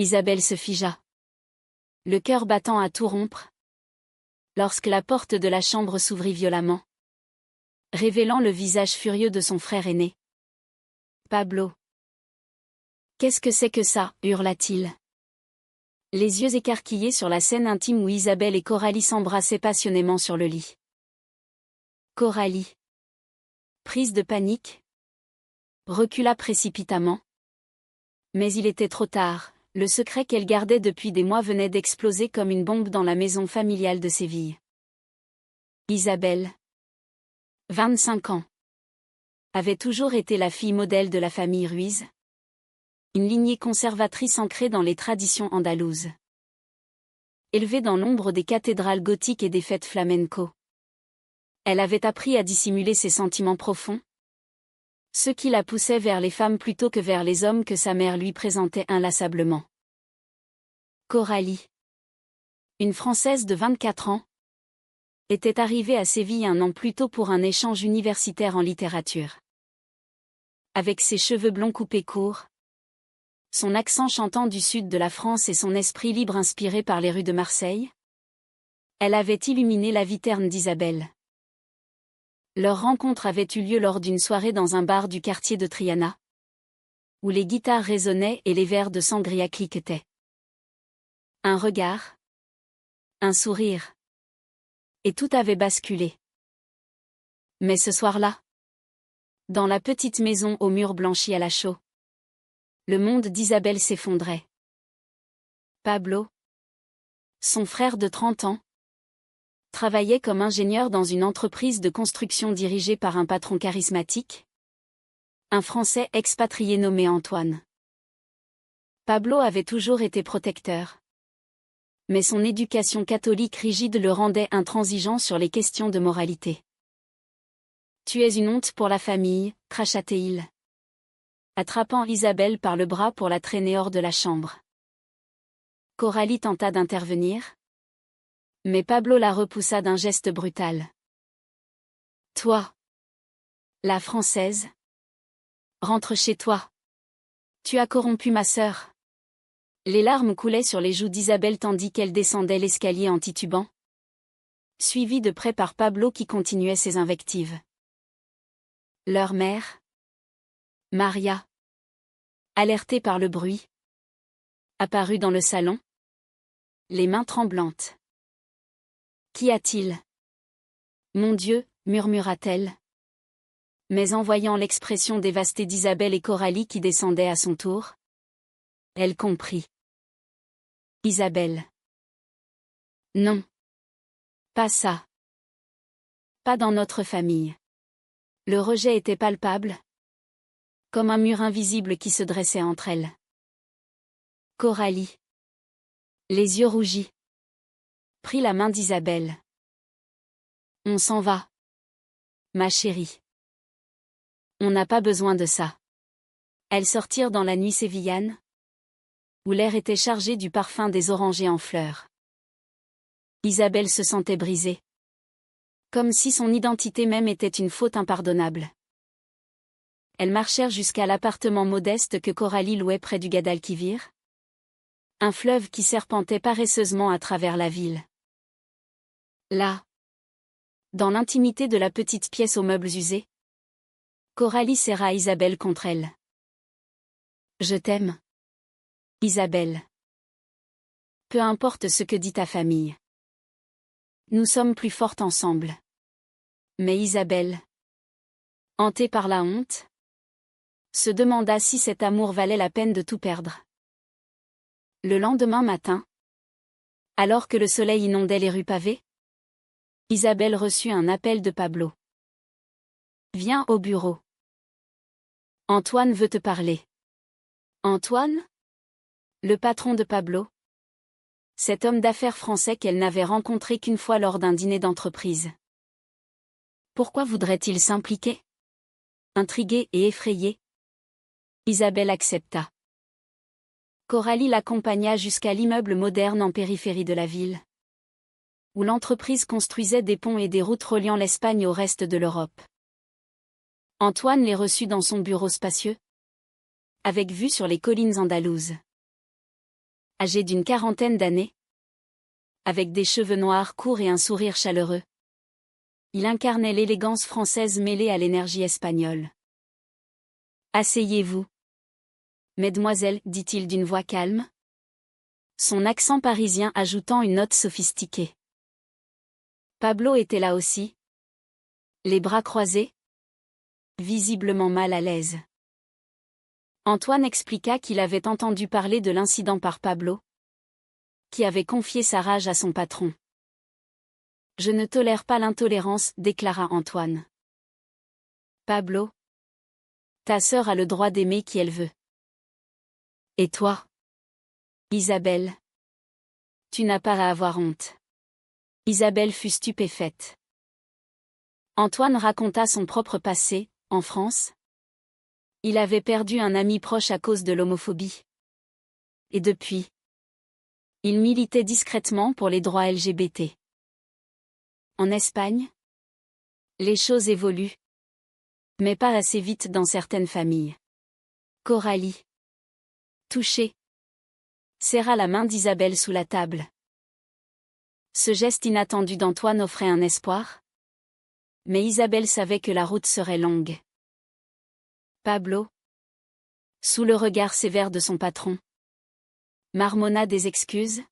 Isabelle se figea, le cœur battant à tout rompre, lorsque la porte de la chambre s'ouvrit violemment, révélant le visage furieux de son frère aîné. Pablo. Qu'est-ce que c'est que ça, hurla-t-il. Les yeux écarquillés sur la scène intime où Isabelle et Coralie s'embrassaient passionnément sur le lit. Coralie, prise de panique, recula précipitamment. Mais il était trop tard, le secret qu'elle gardait depuis des mois venait d'exploser comme une bombe dans la maison familiale de Séville. Isabelle, 25 ans, avait toujours été la fille modèle de la famille Ruiz, une lignée conservatrice ancrée dans les traditions andalouses. Élevée dans l'ombre des cathédrales gothiques et des fêtes flamenco, elle avait appris à dissimuler ses sentiments profonds, ceux qui la poussaient vers les femmes plutôt que vers les hommes que sa mère lui présentait inlassablement. Coralie, une Française de 24 ans, était arrivée à Séville un an plus tôt pour un échange universitaire en littérature. Avec ses cheveux blonds coupés courts, son accent chantant du sud de la France et son esprit libre inspiré par les rues de Marseille, elle avait illuminé la vie terne d'Isabelle. Leur rencontre avait eu lieu lors d'une soirée dans un bar du quartier de Triana, où les guitares résonnaient et les verres de sangria cliquetaient. Un regard, un sourire, et tout avait basculé. Mais ce soir-là, dans la petite maison aux murs blanchis à la chaux, le monde d'Isabelle s'effondrait. Pablo, son frère de 30 ans, travaillait comme ingénieur dans une entreprise de construction dirigée par un patron charismatique, un Français expatrié nommé Antoine. Pablo avait toujours été protecteur, mais son éducation catholique rigide le rendait intransigeant sur les questions de moralité. « Tu es une honte pour la famille », cracha-t-il, attrapant Isabelle par le bras pour la traîner hors de la chambre. Coralie tenta d'intervenir, mais Pablo la repoussa d'un geste brutal. « Toi, la Française, rentre chez toi. Tu as corrompu ma sœur. » Les larmes coulaient sur les joues d'Isabelle tandis qu'elle descendait l'escalier en titubant, suivie de près par Pablo qui continuait ses invectives. Leur mère, Maria, alertée par le bruit, apparut dans le salon, les mains tremblantes. « Qu'y a-t-il ? Mon Dieu, murmura-t-elle. Mais en voyant l'expression dévastée d'Isabelle et Coralie qui descendaient à son tour, elle comprit. Isabelle. Non. Pas ça. Pas dans notre famille. Le rejet était palpable, comme un mur invisible qui se dressait entre elles. Coralie, les yeux rougis, prit la main d'Isabelle. On s'en va, ma chérie. On n'a pas besoin de ça. Elles sortirent dans la nuit sévillane, où l'air était chargé du parfum des orangers en fleurs. Isabelle se sentait brisée, comme si son identité même était une faute impardonnable. Elles marchèrent jusqu'à l'appartement modeste que Coralie louait près du Guadalquivir, un fleuve qui serpentait paresseusement à travers la ville. Là, dans l'intimité de la petite pièce aux meubles usés, Coralie serra Isabelle contre elle. « Je t'aime, Isabelle. Peu importe ce que dit ta famille. Nous sommes plus fortes ensemble. » Mais Isabelle, hantée par la honte, se demanda si cet amour valait la peine de tout perdre. Le lendemain matin, alors que le soleil inondait les rues pavées, Isabelle reçut un appel de Pablo. « Viens au bureau. Antoine veut te parler. » Antoine ? Le patron de Pablo ? Cet homme d'affaires français qu'elle n'avait rencontré qu'une fois lors d'un dîner d'entreprise. Pourquoi voudrait-il s'impliquer ? Intriguée et effrayée, Isabelle accepta. Coralie l'accompagna jusqu'à l'immeuble moderne en périphérie de la ville, où l'entreprise construisait des ponts et des routes reliant l'Espagne au reste de l'Europe. Antoine les reçut dans son bureau spacieux, avec vue sur les collines andalouses. Âgé d'une quarantaine d'années, avec des cheveux noirs courts et un sourire chaleureux, il incarnait l'élégance française mêlée à l'énergie espagnole. « Asseyez-vous. Mesdemoiselles, dit-il d'une voix calme, son accent parisien ajoutant une note sophistiquée. Pablo était là aussi, les bras croisés, visiblement mal à l'aise. Antoine expliqua qu'il avait entendu parler de l'incident par Pablo, qui avait confié sa rage à son patron. « Je ne tolère pas l'intolérance, déclara Antoine. Pablo, ta sœur a le droit d'aimer qui elle veut. Et toi, Isabelle, tu n'as pas à avoir honte. » Isabelle fut stupéfaite. Antoine raconta son propre passé, en France. Il avait perdu un ami proche à cause de l'homophobie. Et depuis, il militait discrètement pour les droits LGBT. En Espagne, les choses évoluent, mais pas assez vite dans certaines familles. Coralie, touchée, serra la main d'Isabelle sous la table. Ce geste inattendu d'Antoine offrait un espoir. Mais Isabelle savait que la route serait longue. Pablo, sous le regard sévère de son patron, marmonna des excuses,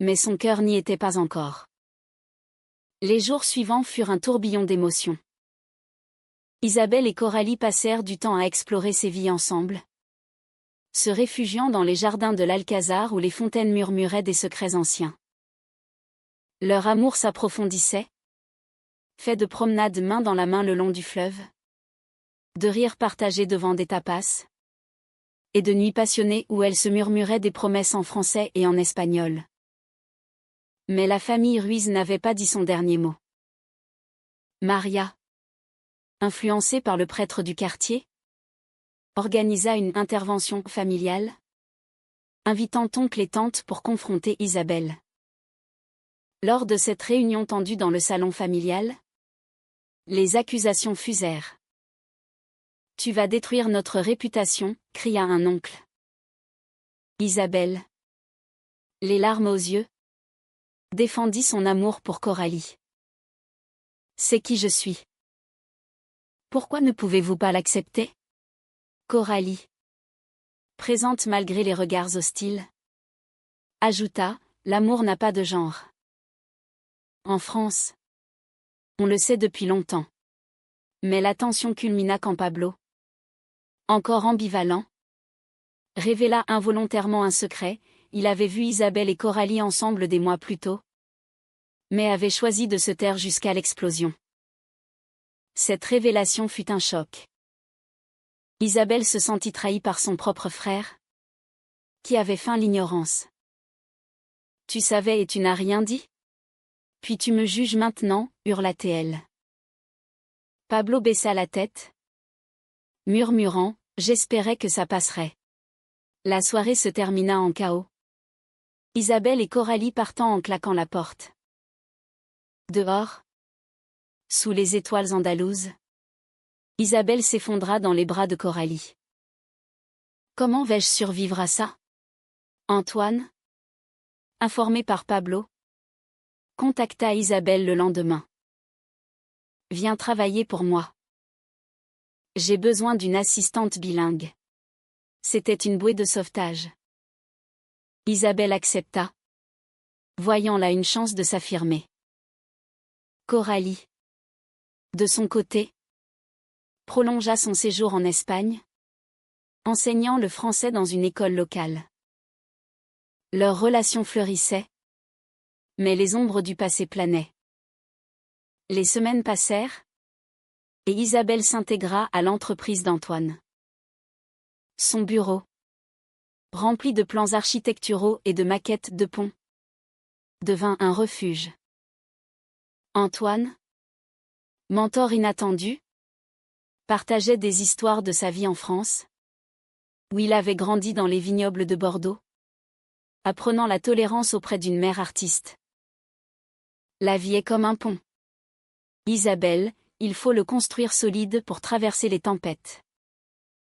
mais son cœur n'y était pas encore. Les jours suivants furent un tourbillon d'émotions. Isabelle et Coralie passèrent du temps à explorer Séville ensemble, se réfugiant dans les jardins de l'Alcazar où les fontaines murmuraient des secrets anciens. Leur amour s'approfondissait, fait de promenades main dans la main le long du fleuve, de rires partagés devant des tapas, et de nuits passionnées où elles se murmuraient des promesses en français et en espagnol. Mais la famille Ruiz n'avait pas dit son dernier mot. Maria, influencée par le prêtre du quartier, organisa une intervention familiale, invitant oncle et tante pour confronter Isabelle. Lors de cette réunion tendue dans le salon familial, les accusations fusèrent. « Tu vas détruire notre réputation », cria un oncle. Isabelle, les larmes aux yeux, défendit son amour pour Coralie. « C'est qui je suis. Pourquoi ne pouvez-vous pas l'accepter ? » Coralie, présente malgré les regards hostiles, ajouta, « L'amour n'a pas de genre. En France, on le sait depuis longtemps. » Mais la tension culmina quand Pablo, encore ambivalent, révéla involontairement un secret. Il avait vu Isabelle et Coralie ensemble des mois plus tôt, mais avait choisi de se taire jusqu'à l'explosion. Cette révélation fut un choc. Isabelle se sentit trahie par son propre frère, qui avait feint l'ignorance. « Tu savais et tu n'as rien dit ? Puis tu me juges maintenant » hurla-t-elle. Pablo baissa la tête, murmurant, « J'espérais que ça passerait. » La soirée se termina en chaos. Isabelle et Coralie partant en claquant la porte. Dehors, sous les étoiles andalouses, Isabelle s'effondra dans les bras de Coralie. « Comment vais-je survivre à ça ? » Antoine, informé par Pablo, contacta Isabelle le lendemain. « Viens travailler pour moi. J'ai besoin d'une assistante bilingue. » C'était une bouée de sauvetage. Isabelle accepta, voyant là une chance de s'affirmer. Coralie, de son côté, prolongea son séjour en Espagne, enseignant le français dans une école locale. Leur relation fleurissait, mais les ombres du passé planaient. Les semaines passèrent, et Isabelle s'intégra à l'entreprise d'Antoine. Son bureau, rempli de plans architecturaux et de maquettes de ponts, devint un refuge. Antoine, mentor inattendu, partageait des histoires de sa vie en France, où il avait grandi dans les vignobles de Bordeaux, apprenant la tolérance auprès d'une mère artiste. La vie est comme un pont. Isabelle, il faut le construire solide pour traverser les tempêtes.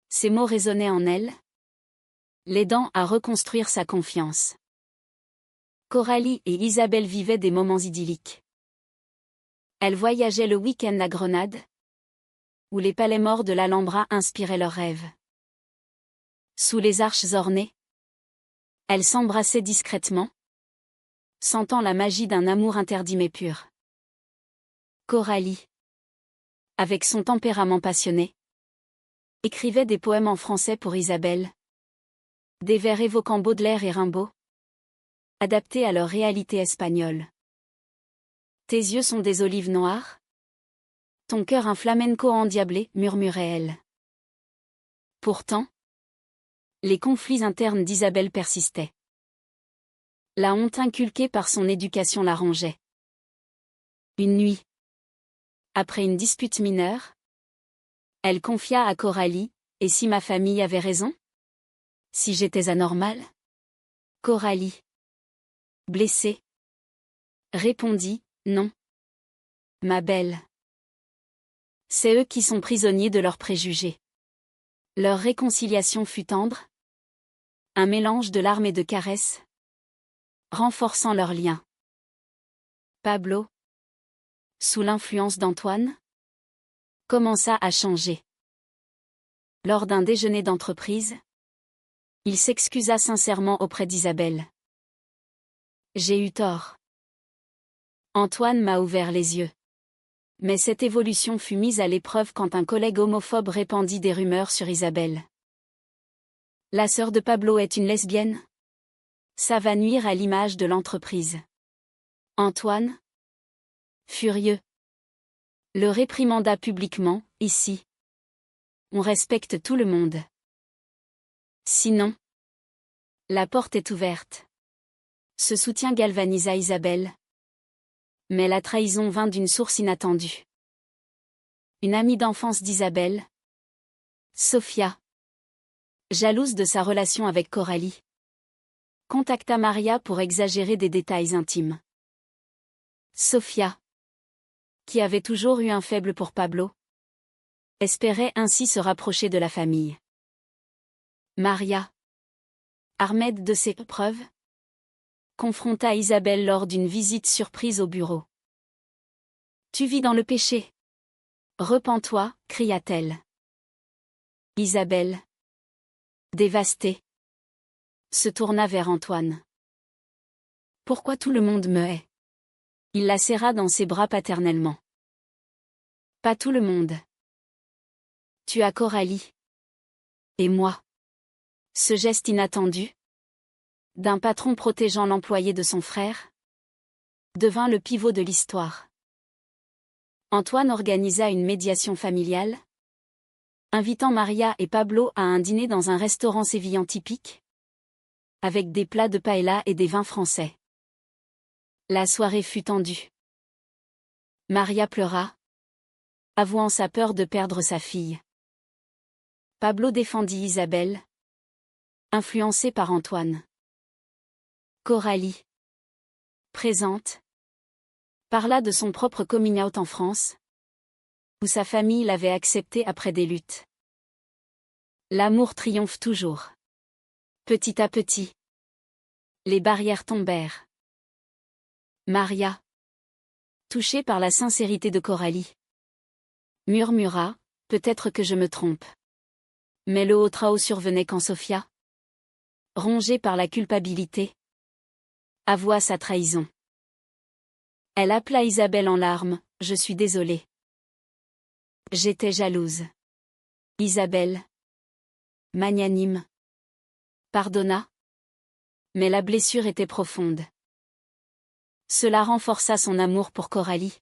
Ces mots résonnaient en elle, l'aidant à reconstruire sa confiance. Coralie et Isabelle vivaient des moments idylliques. Elles voyageaient le week-end à Grenade, où les palais morts de l'Alhambra inspiraient leurs rêves. Sous les arches ornées, elles s'embrassaient discrètement, sentant la magie d'un amour interdit mais pur. Coralie, avec son tempérament passionné, écrivait des poèmes en français pour Isabelle, des vers évoquant Baudelaire et Rimbaud, adaptés à leur réalité espagnole. Tes yeux sont des olives noires, ton cœur un flamenco endiablé, murmurait-elle. Pourtant, les conflits internes d'Isabelle persistaient. La honte inculquée par son éducation la rongeait. Une nuit, après une dispute mineure, elle confia à Coralie, « Et si ma famille avait raison? Si j'étais anormale ?» Coralie, blessée, répondit, « Non. Ma belle. C'est eux qui sont prisonniers de leurs préjugés. » Leur réconciliation fut tendre, un mélange de larmes et de caresses, renforçant leur lien. Pablo, sous l'influence d'Antoine, commença à changer. Lors d'un déjeuner d'entreprise, il s'excusa sincèrement auprès d'Isabelle. « J'ai eu tort. Antoine m'a ouvert les yeux. » Mais cette évolution fut mise à l'épreuve quand un collègue homophobe répandit des rumeurs sur Isabelle. « La sœur de Pablo est une lesbienne ?» Ça va nuire à l'image de l'entreprise. Antoine, furieux, le réprimanda publiquement, « Ici, on respecte tout le monde. Sinon, la porte est ouverte. » Ce soutien galvanisa Isabelle. Mais la trahison vint d'une source inattendue. Une amie d'enfance d'Isabelle, Sophia, jalouse de sa relation avec Coralie, contacta Maria pour exagérer des détails intimes. Sophia, qui avait toujours eu un faible pour Pablo, espérait ainsi se rapprocher de la famille. Maria, armée de ses preuves, confronta Isabelle lors d'une visite surprise au bureau. « Tu vis dans le péché. Repens-toi » cria-t-elle. Isabelle, dévastée, se tourna vers Antoine. « Pourquoi tout le monde me hait ?» Il la serra dans ses bras paternellement. « Pas tout le monde. Tu as Coralie. Et moi. » Ce geste inattendu, d'un patron protégeant l'employé de son frère, devint le pivot de l'histoire. Antoine organisa une médiation familiale, invitant Maria et Pablo à un dîner dans un restaurant sévillan typique, avec des plats de paella et des vins français. La soirée fut tendue. Maria pleura, avouant sa peur de perdre sa fille. Pablo défendit Isabelle, influencé par Antoine. Coralie, présente, parla de son propre coming out en France, où sa famille l'avait accepté après des luttes. L'amour triomphe toujours. Petit à petit, les barrières tombèrent. Maria, touchée par la sincérité de Coralie, murmura, « Peut-être que je me trompe. » Mais le haut trahau survenait quand Sophia, rongée par la culpabilité, avoua sa trahison. Elle appela Isabelle en larmes, « Je suis désolée. J'étais jalouse. » Isabelle, magnanime, pardonna. Mais la blessure était profonde. Cela renforça son amour pour Coralie,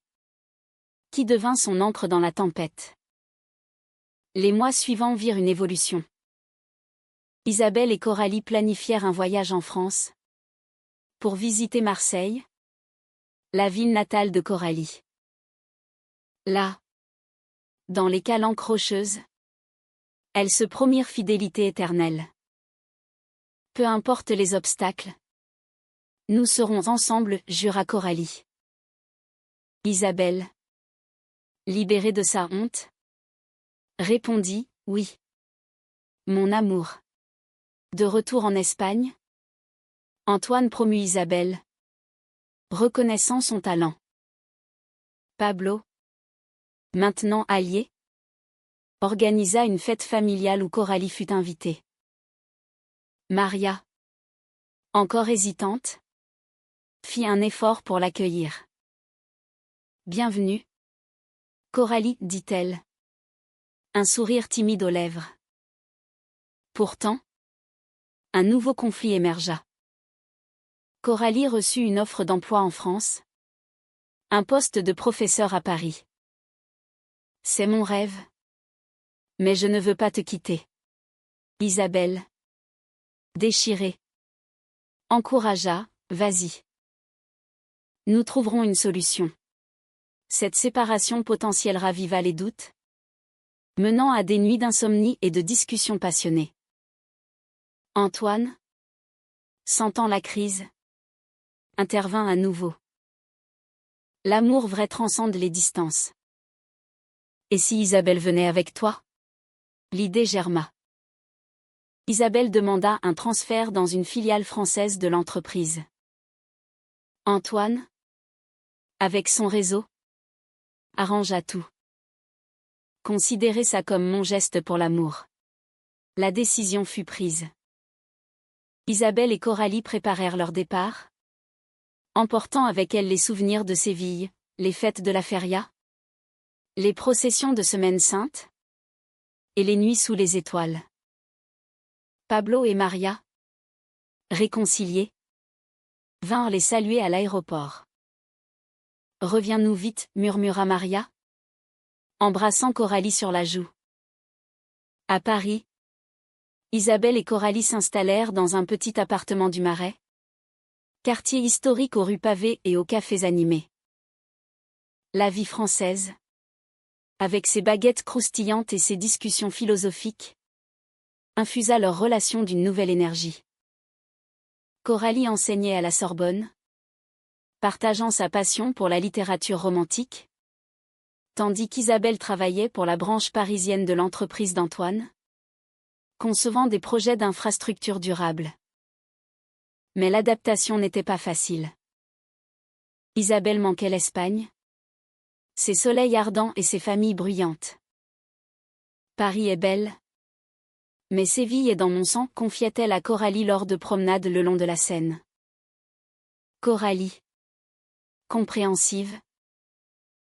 qui devint son ancre dans la tempête. Les mois suivants virent une évolution. Isabelle et Coralie planifièrent un voyage en France, pour visiter Marseille, la ville natale de Coralie. Là, dans les calanques rocheuses, elles se promirent fidélité éternelle. Peu importe les obstacles, nous serons ensemble, jura Coralie. Isabelle, libérée de sa honte, répondit, « Oui. Mon amour. De retour en Espagne, Antoine promut Isabelle, reconnaissant son talent. Pablo, maintenant allié, organisa une fête familiale où Coralie fut invitée. Maria, encore hésitante, fit un effort pour l'accueillir. Bienvenue, Coralie, dit-elle. Un sourire timide aux lèvres. Pourtant, un nouveau conflit émergea. Coralie reçut une offre d'emploi en France. Un poste de professeur à Paris. C'est mon rêve. Mais je ne veux pas te quitter. Isabelle, déchirée, encouragea, vas-y. Nous trouverons une solution. Cette séparation potentielle raviva les doutes, menant à des nuits d'insomnie et de discussions passionnées. Antoine, sentant la crise, intervint à nouveau. L'amour vrai transcende les distances. Et si Isabelle venait avec toi? L'idée germa. Isabelle demanda un transfert dans une filiale française de l'entreprise. Antoine, avec son réseau, arrangea tout. Considérez ça comme mon geste pour l'amour. La décision fut prise. Isabelle et Coralie préparèrent leur départ, emportant avec elles les souvenirs de Séville, les fêtes de la feria, les processions de Semaine Sainte et les nuits sous les étoiles. Pablo et Maria, réconciliés, vinrent les saluer à l'aéroport. Reviens-nous vite, murmura Maria, embrassant Coralie sur la joue. À Paris, Isabelle et Coralie s'installèrent dans un petit appartement du Marais, quartier historique aux rues pavées et aux cafés animés. La vie française, avec ses baguettes croustillantes et ses discussions philosophiques, infusa leur relation d'une nouvelle énergie. Coralie enseignait à la Sorbonne, partageant sa passion pour la littérature romantique, tandis qu'Isabelle travaillait pour la branche parisienne de l'entreprise d'Antoine, concevant des projets d'infrastructures durables. Mais l'adaptation n'était pas facile. Isabelle manquait l'Espagne, ses soleils ardents et ses familles bruyantes. Paris est belle, mais Séville est dans mon sang, confiait-elle à Coralie lors de promenades le long de la Seine. Coralie, compréhensive,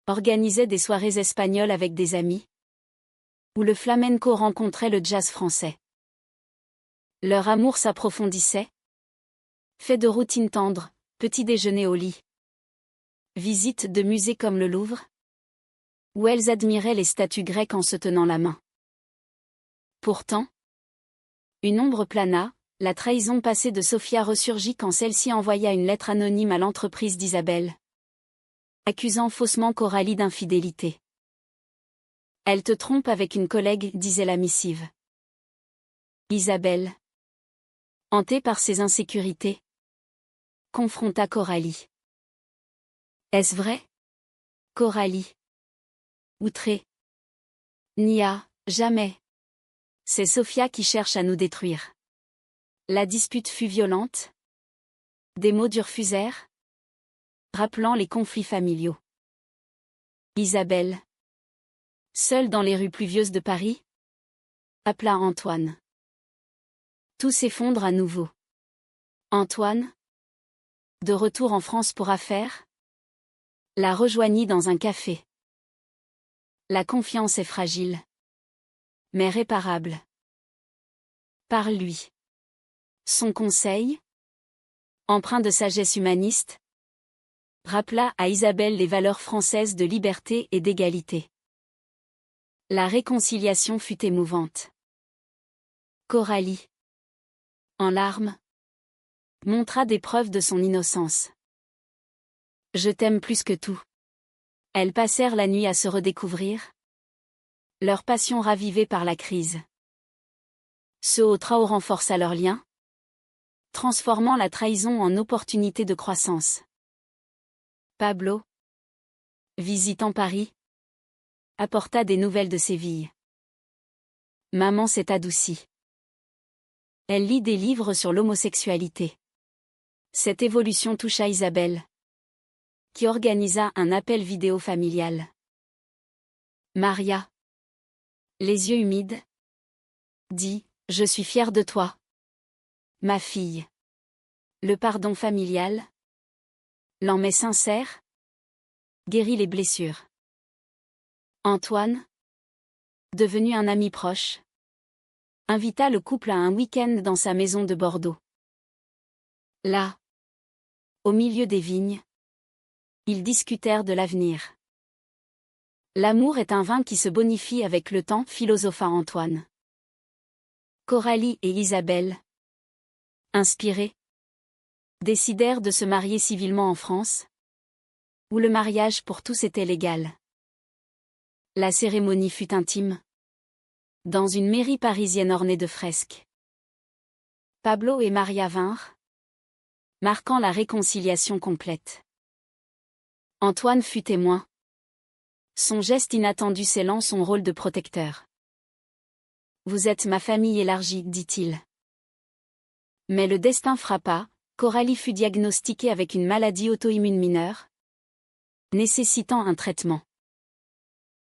organisait des soirées espagnoles avec des amis, où le flamenco rencontrait le jazz français. Leur amour s'approfondissait, fait de routines tendres, petit déjeuner au lit, visite de musées comme le Louvre, où elles admiraient les statues grecques en se tenant la main. Pourtant, une ombre plana, la trahison passée de Sophia ressurgit quand celle-ci envoya une lettre anonyme à l'entreprise d'Isabelle, accusant faussement Coralie d'infidélité. Elle te trompe avec une collègue, disait la missive. Isabelle, hantée par ses insécurités, confronta Coralie. Est-ce vrai? Coralie, outrée. Nia, jamais. C'est Sophia qui cherche à nous détruire. La dispute fut violente. Des mots durs fusèrent, rappelant les conflits familiaux. Isabelle, seule dans les rues pluvieuses de Paris, appela Antoine. Tout s'effondre à nouveau. Antoine, de retour en France pour affaires, la rejoignit dans un café. La confiance est fragile, mais réparable. Parle-lui. Son conseil, empreint de sagesse humaniste, rappela à Isabelle les valeurs françaises de liberté et d'égalité. La réconciliation fut émouvante. Coralie, en larmes, montra des preuves de son innocence. Je t'aime plus que tout. Elles passèrent la nuit à se redécouvrir, leur passion ravivée par la crise. Ce haut trao renforça leur lien, transformant la trahison en opportunité de croissance. Pablo, visitant Paris, apporta des nouvelles de Séville. Maman s'est adoucie. Elle lit des livres sur l'homosexualité. Cette évolution toucha Isabelle, qui organisa un appel vidéo familial. Maria, les yeux humides, dit « Je suis fière de toi, ma fille ». Le pardon familial, lent mais sincère, guérit les blessures. Antoine, devenu un ami proche, invita le couple à un week-end dans sa maison de Bordeaux. Là, au milieu des vignes, ils discutèrent de l'avenir. L'amour est un vin qui se bonifie avec le temps, philosopha Antoine. Coralie et Isabelle, inspirés, décidèrent de se marier civilement en France, où le mariage pour tous était légal. La cérémonie fut intime, dans une mairie parisienne ornée de fresques. Pablo et Maria vinrent, marquant la réconciliation complète. Antoine fut témoin. Son geste inattendu scellant son rôle de protecteur. « Vous êtes ma famille élargie », dit-il. Mais le destin frappa, Coralie fut diagnostiquée avec une maladie auto-immune mineure, nécessitant un traitement.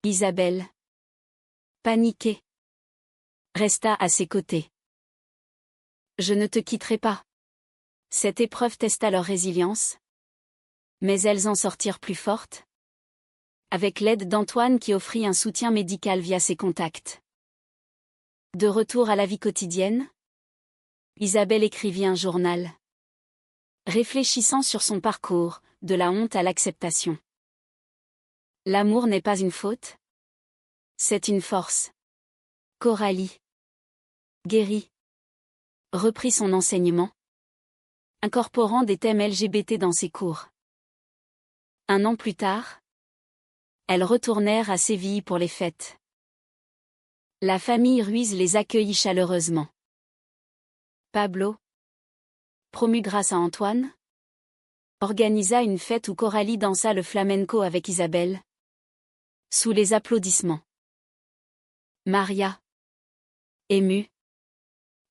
Isabelle, paniquée, resta à ses côtés. « Je ne te quitterai pas. » Cette épreuve testa leur résilience, mais elles en sortirent plus fortes, avec l'aide d'Antoine qui offrit un soutien médical via ses contacts. De retour à la vie quotidienne, Isabelle écrivit un journal, réfléchissant sur son parcours, de la honte à l'acceptation. L'amour n'est pas une faute, c'est une force. Coralie, guérie, reprit son enseignement, incorporant des thèmes LGBT dans ses cours. Un an plus tard, elles retournèrent à Séville pour les fêtes. La famille Ruiz les accueillit chaleureusement. Pablo, promu grâce à Antoine, organisa une fête où Coralie dansa le flamenco avec Isabelle, sous les applaudissements. Maria, émue,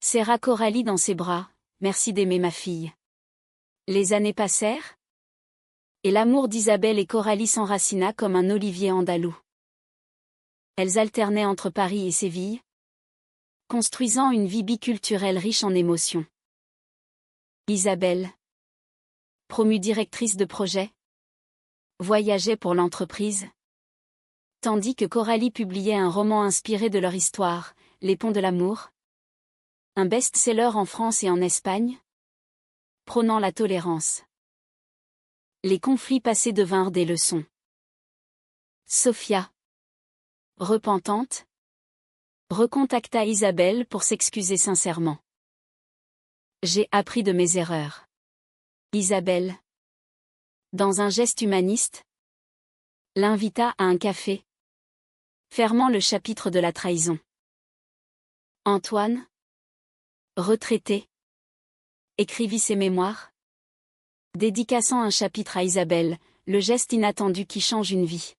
serra Coralie dans ses bras. « Merci d'aimer ma fille. » Les années passèrent, et l'amour d'Isabelle et Coralie s'enracina comme un olivier andalou. Elles alternaient entre Paris et Séville, construisant une vie biculturelle riche en émotions. Isabelle, promue directrice de projet, voyageait pour l'entreprise, tandis que Coralie publiait un roman inspiré de leur histoire, Les Ponts de l'amour, un best-seller en France et en Espagne, prônant la tolérance. Les conflits passés devinrent des leçons. Sophia, repentante, recontacta Isabelle pour s'excuser sincèrement. « J'ai appris de mes erreurs. » Isabelle, dans un geste humaniste, l'invita à un café, fermant le chapitre de la trahison. Antoine, retraité, écrivit ses mémoires, dédicaçant un chapitre à Isabelle, le geste inattendu qui change une vie.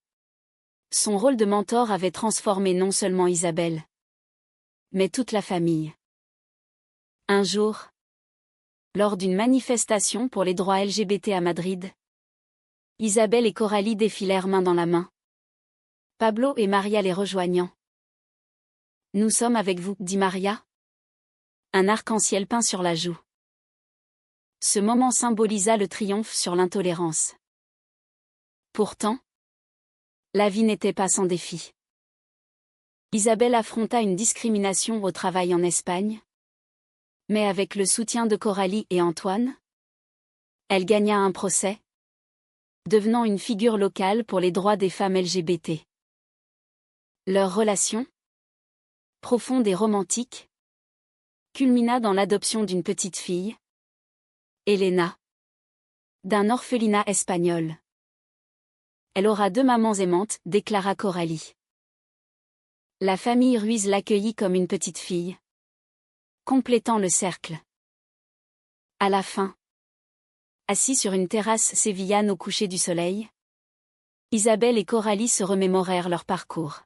Son rôle de mentor avait transformé non seulement Isabelle, mais toute la famille. Un jour, lors d'une manifestation pour les droits LGBT à Madrid, Isabelle et Coralie défilèrent main dans la main, Pablo et Maria les rejoignant. « Nous sommes avec vous », dit Maria. Un arc-en-ciel peint sur la joue. Ce moment symbolisa le triomphe sur l'intolérance. Pourtant, la vie n'était pas sans défi. Isabelle affronta une discrimination au travail en Espagne, mais avec le soutien de Coralie et Antoine, elle gagna un procès, devenant une figure locale pour les droits des femmes LGBT. Leur relation, profonde et romantique, culmina dans l'adoption d'une petite fille, Elena, d'un orphelinat espagnol. Elle aura 2 mamans aimantes, déclara Coralie. La famille Ruiz l'accueillit comme une petite fille, complétant le cercle. À la fin, assis sur une terrasse sévillane au coucher du soleil, Isabelle et Coralie se remémorèrent leur parcours.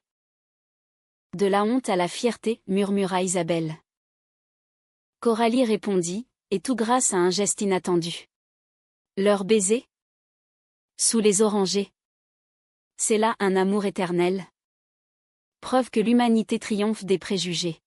« De la honte à la fierté », murmura Isabelle. Coralie répondit, et tout grâce à un geste inattendu. Leur baiser? Sous les orangers. C'est là un amour éternel. Preuve que l'humanité triomphe des préjugés.